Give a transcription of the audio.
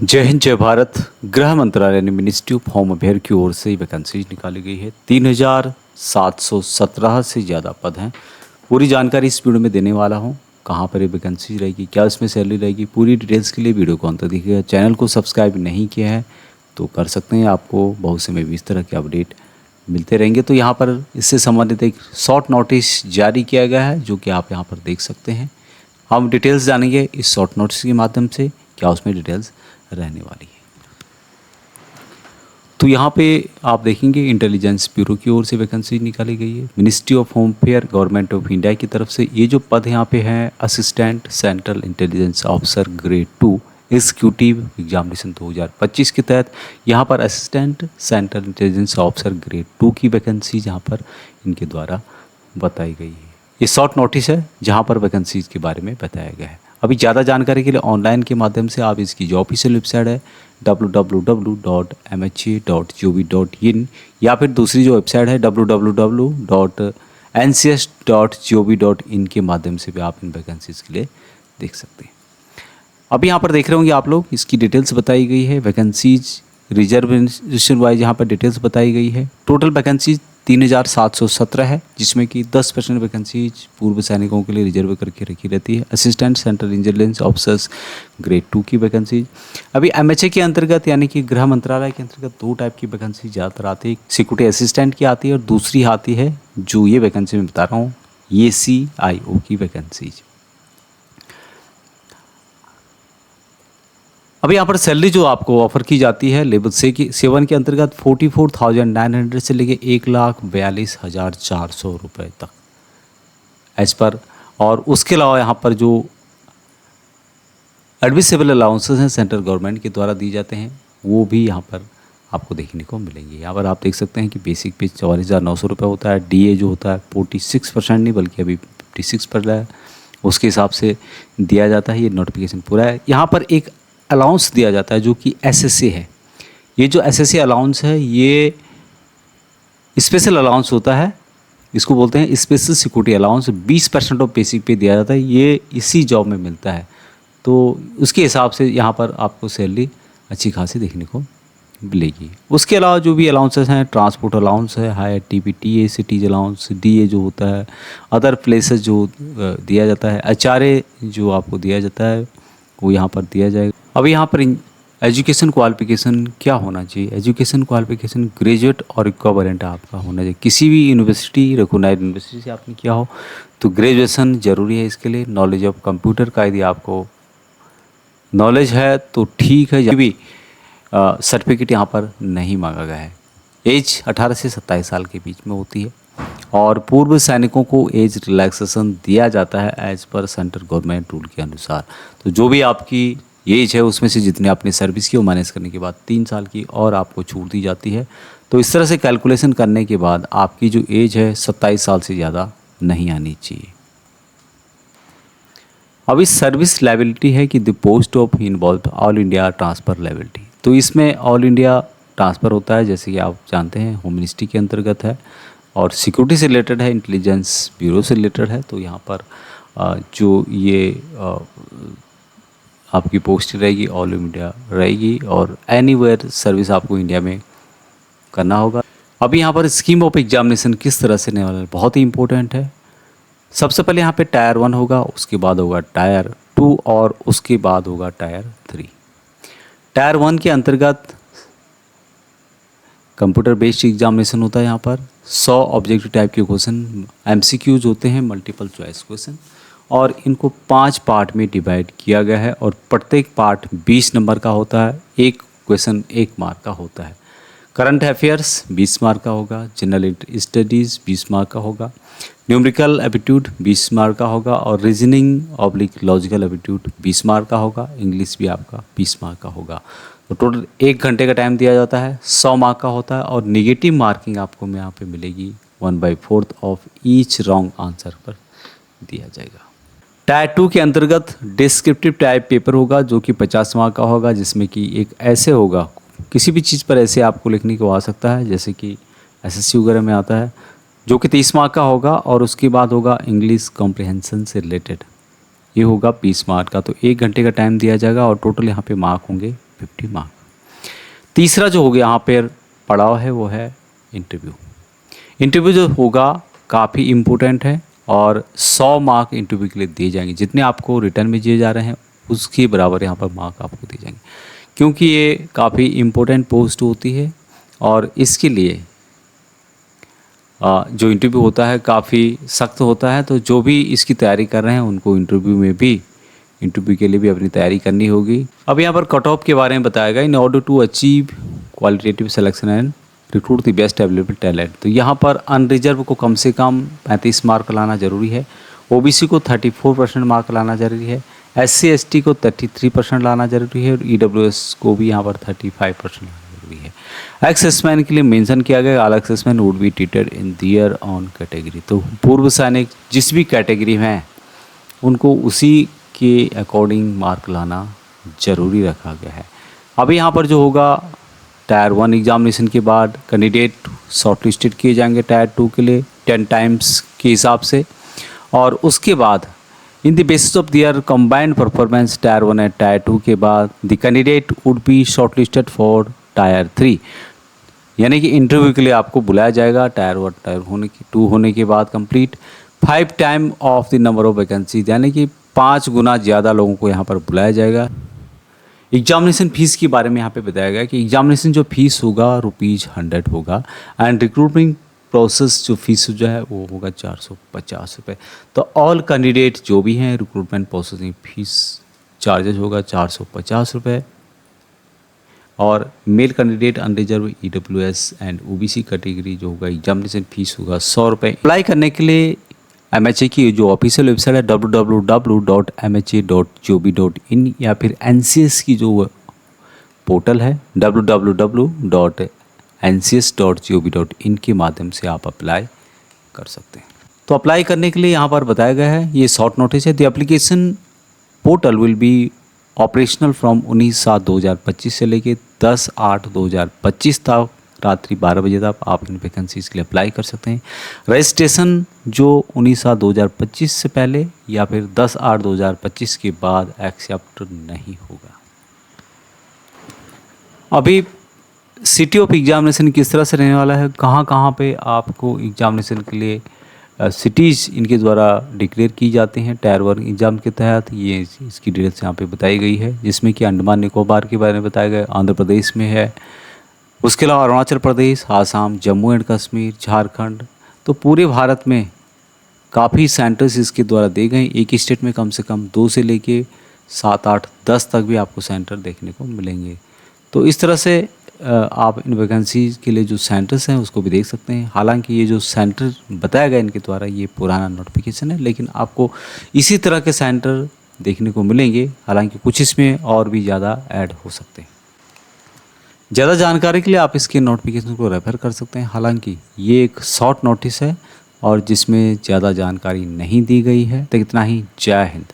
जय हिंद जय भारत। गृह मंत्रालय ने मिनिस्ट्री ऑफ होम अफेयर की ओर से वैकेंसीज निकाली गई है। 3717 से ज़्यादा पद हैं। पूरी जानकारी इस वीडियो में देने वाला हूं। कहां पर ये वैकेंसी रहेगी, क्या इसमें सैलरी रहेगी, पूरी डिटेल्स के लिए वीडियो को अंत तक देखिएगा। चैनल को सब्सक्राइब नहीं किया है तो कर सकते हैं, आपको बहुत समय भी इस तरह के अपडेट मिलते रहेंगे। तो यहाँ पर इससे संबंधित एक शॉर्ट नोटिस जारी किया गया है जो कि आप यहाँ पर देख सकते हैं। हम डिटेल्स जानेंगे इस शॉर्ट नोटिस के माध्यम से, क्या उसमें डिटेल्स रहने वाली है। तो यहाँ पे आप देखेंगे इंटेलिजेंस ब्यूरो की ओर से वैकेंसी निकाली गई है। Ministry of home affair government of India की तरफ से ये जो पद यहाँ पे हैं, assistant central intelligence officer grade 2 executive examination 2025 के तहत यहाँ पर assistant central intelligence officer grade 2 की वैकेंसी यहाँ पर इनके द्वारा बताई गई है। ये शॉर्ट नोटिस है जहाँ पर वैकेंसीज के बारे में बताया गया है। अभी ज़्यादा जानकारी के लिए ऑनलाइन के माध्यम से आप इसकी जो ऑफिशियल वेबसाइट है www.mha.gov.in या फिर दूसरी जो वेबसाइट है www.ncs.gov.in के माध्यम से भी आप इन वैकेंसीज़ के लिए देख सकते हैं। अभी यहाँ पर देख रहे होंगे आप लोग, इसकी डिटेल्स बताई गई है। वैकेंसीज रिजर्वेशन वाइज यहाँ पर डिटेल्स बताई गई है। टोटल वैकेंसीज 3717 है, जिसमें कि 10% वैकेंसीज पूर्व सैनिकों के लिए रिजर्व करके रखी रहती है। Assistant central intelligence officers grade 2 की वैकेंसीज। अभी एमएचए के अंतर्गत यानी कि गृह मंत्रालय के अंतर्गत दो टाइप की वैकेंसी ज़्यादातर आती है। सिक्योरिटी असिस्टेंट की आती है और दूसरी आती है जो ये वैकेंसी मैं बता रहा हूँ, ये CIO की वैकेंसीज। अभी यहाँ पर सैलरी जो आपको ऑफर की जाती है लेवल 7 के अंतर्गत 44,900 से लेके 1,42,400 रुपये तक एज पर। और उसके अलावा यहाँ पर जो एडमिसिबल अलाउंसेस हैं सेंट्रल गवर्नमेंट के द्वारा दिए जाते हैं वो भी यहाँ पर आपको देखने को मिलेंगे। यहाँ पर आप देख सकते हैं कि बेसिक पे 44,900 रुपये होता है। DA जो होता है 46% नहीं बल्कि अभी 56 पर रहा है, उसके हिसाब से दिया जाता है। ये नोटिफिकेशन पूरा है। यहाँ पर एक अलाउंस दिया जाता है जो कि SSA है। ये जो SSA अलाउंस है ये स्पेशल अलाउंस होता है, इसको बोलते हैं special security allowance. 20% of basic पे दिया जाता है, ये इसी जॉब में मिलता है। तो उसके हिसाब से यहाँ पर आपको सैलरी अच्छी खासी देखने को मिलेगी। उसके अलावा जो भी अलाउंसेस हैं, ट्रांसपोर्ट अलाउंस है, higher TPTA cities allowance, DA जो होता है, अदर प्लेसेस जो दिया जाता है, HRA जो आपको दिया जाता है वो यहाँ पर दिया जाएगा। अभी यहाँ पर एजुकेशन क्वालिफिकेशन क्या होना चाहिए। एजुकेशन क्वालिफिकेशन ग्रेजुएट और इक्विवेलेंट आपका होना चाहिए। किसी भी यूनिवर्सिटी, रिकॉग्नाइज्ड यूनिवर्सिटी से आपने किया हो तो ग्रेजुएशन ज़रूरी है इसके लिए। नॉलेज ऑफ कंप्यूटर का यदि आपको नॉलेज है तो ठीक है, भी सर्टिफिकेट यहाँ पर नहीं मांगा गया है। एज 18 से 27 साल के बीच में होती है और पूर्व सैनिकों को एज रिलैक्सेशन दिया जाता है as per central government rule के अनुसार। तो जो भी आपकी एज है उसमें से जितने आपने सर्विस की वो माइनस करने के बाद 3 साल की और आपको छूट दी जाती है। तो इस तरह से कैलकुलेशन करने के बाद आपकी जो एज है 27 साल से ज़्यादा नहीं आनी चाहिए। अभी सर्विस लायबिलिटी है कि the post of involve all India transfer liability. तो इसमें ऑल इंडिया ट्रांसफ़र होता है, जैसे कि आप जानते हैं होम मिनिस्ट्री के अंतर्गत है और सिक्योरिटी से रिलेटेड है, इंटेलिजेंस ब्यूरो से रिलेटेड है। तो यहाँ पर जो ये आपकी पोस्ट रहेगी ऑल इंडिया रहेगी और एनीवेयर सर्विस आपको इंडिया में करना होगा। अभी यहाँ पर स्कीम ऑफ एग्जामिनेशन किस तरह से होने वाला है, बहुत ही इंपॉर्टेंट है। सबसे पहले यहाँ पे टायर 1 होगा, उसके बाद होगा टायर 2 और उसके बाद होगा टायर 3। टायर 1 के अंतर्गत कंप्यूटर बेस्ड एग्जामिनेशन होता है। यहाँ पर 100 ऑब्जेक्टिव टाइप के क्वेश्चन MCQs होते हैं, मल्टीपल चॉइस क्वेश्चन, और इनको 5 पार्ट में डिवाइड किया गया है और प्रत्येक पार्ट 20 नंबर का होता है। एक क्वेश्चन 1 मार्क का होता है। करंट अफेयर्स 20 मार्क का होगा, जनरल स्टडीज़ 20 मार्क का होगा, न्यूमेरिकल एप्टीट्यूड 20 मार्क का होगा और रीजनिंग/ लॉजिकल एप्टीट्यूड 20 मार्क का होगा। इंग्लिश भी आपका 20 मार्क का होगा। तो टोटल 1 घंटे का टाइम दिया जाता है, 100 मार्क का होता है और निगेटिव मार्किंग आपको यहाँ पे मिलेगी 1/4 ऑफ ईच रॉन्ग आंसर पर दिया जाएगा। टायर 2 के अंतर्गत डिस्क्रिप्टिव टाइप पेपर होगा जो कि 50 मार्क का होगा, जिसमें कि एक ऐसे होगा, किसी भी चीज़ पर ऐसे आपको लिखने को आ सकता है जैसे कि SSC वगैरह में आता है, जो कि 30 मार्क का होगा और उसके बाद होगा इंग्लिश कॉम्प्रिहेंशन से रिलेटेड, ये होगा 20 मार्क का। तो 1 घंटे का टाइम दिया जाएगा और टोटल यहाँ पे मार्क होंगे 50 मार्क। तीसरा जो हो गया यहाँ पर पड़ाव है वो है इंटरव्यू। इंटरव्यू जो होगा काफ़ी इम्पोर्टेंट है और 100 मार्क इंटरव्यू के लिए दिए जाएंगे। जितने आपको रिटर्न में दिए जा रहे हैं उसके बराबर यहाँ पर मार्क आपको दिए जाएंगे, क्योंकि ये काफ़ी इम्पोर्टेंट पोस्ट होती है और इसके लिए जो इंटरव्यू होता है काफ़ी सख्त होता है। तो जो भी इसकी तैयारी कर रहे हैं उनको इंटरव्यू के लिए भी अपनी तैयारी करनी होगी। अब यहाँ पर कट ऑफ के बारे में बताया गया, in order to achieve qualitative selection and recruit the best available talent. तो यहाँ पर अनरिजर्व को कम से कम 35 मार्क लाना ज़रूरी है, ओबीसी को 34% मार्क लाना ज़रूरी है, SC ST को 33% लाना ज़रूरी है और EWS को भी यहाँ पर 35% लाना ज़रूरी है। एक्स-सर्विसमैन के लिए मेंशन किया गया all ex-serviceman would be treated in their on category. तो पूर्व सैनिक जिस भी कैटेगरी में हैं उनको उसी के अकॉर्डिंग मार्क लाना ज़रूरी रखा गया है। अभी यहाँ पर जो होगा टायर 1 एग्जामिनेशन के बाद कैंडिडेट शॉर्टलिस्टेड किए जाएंगे टायर 2 के लिए 10 टाइम्स के हिसाब से, और उसके बाद in the basis of their combined performance tyre 1 and tyre 2 के बाद the candidate would be shortlisted for tyre 3। यानी कि इंटरव्यू के लिए आपको बुलाया जाएगा टायर 2 होने के बाद complete 5 time of the number of vacancy, यानी कि 5 गुना ज़्यादा लोगों को यहाँ पर बुलाया जाएगा। एग्जामिनेशन फ़ीस के बारे में यहाँ पे बताया गया कि एग्जामिनेशन जो फीस होगा ₹100 होगा एंड रिक्रूटमेंट प्रोसेस जो फीस जो है वो होगा 450 रुपये। तो ऑल कैंडिडेट जो भी हैं रिक्रूटमेंट प्रोसेसिंग फीस चार्जेज होगा 450 रुपये, और male candidate unreserved EWS and OBC category जो होगा एग्जामिनेशन फीस होगा 100 रुपये। अप्लाई करने के लिए MHA की जो ऑफिशियल वेबसाइट है www.mha.gov.in या फिर NCS की जो पोर्टल है www.ncs.gov.in के माध्यम से आप अप्लाई कर सकते हैं। तो अप्लाई करने के लिए यहाँ पर बताया गया है, ये शॉर्ट नोटिस है। The application portal will be operational from 19/7/2025 से लेके 10/8/2025 तक रात्रि 12 बजे तक आप इन वैकेंसीज़ के लिए अप्लाई कर सकते हैं। रजिस्ट्रेशन जो 19/7/2025 से पहले या फिर 10/8/2025 के बाद एक्सेप्ट नहीं होगा। अभी सिटी ऑफ एग्जामिनेशन किस तरह से रहने वाला है, कहाँ कहाँ पे आपको एग्जामिनेशन के लिए सिटीज़ इनके द्वारा डिक्लेयर की जाती हैं टायर 1 एग्ज़ाम के तहत, ये इसकी डिटेल्स यहाँ पे बताई गई है, जिसमें कि अंडमान निकोबार के बारे में बताया गया, आंध्र प्रदेश में है, उसके अलावा अरुणाचल प्रदेश, आसाम, जम्मू एंड कश्मीर, झारखंड। तो पूरे भारत में काफ़ी सेंटर्स इसके द्वारा दिए गए। एक स्टेट में कम से कम 2 से लेके 7, 8, 10 तक भी आपको सेंटर देखने को मिलेंगे। तो इस तरह से आप इन वैकेंसीज के लिए जो सेंटर्स हैं उसको भी देख सकते हैं। हालांकि ये जो सेंटर बताया गया इनके द्वारा ये पुराना नोटिफिकेशन है, लेकिन आपको इसी तरह के सेंटर देखने को मिलेंगे। हालांकि कुछ इसमें और भी ज़्यादा ऐड हो सकते हैं। ज़्यादा जानकारी के लिए आप इसके नोटिफिकेशन को रेफर कर सकते हैं। हालांकि ये एक शॉर्ट नोटिस है और जिसमें ज़्यादा जानकारी नहीं दी गई है। तो इतना ही। जय हिंद।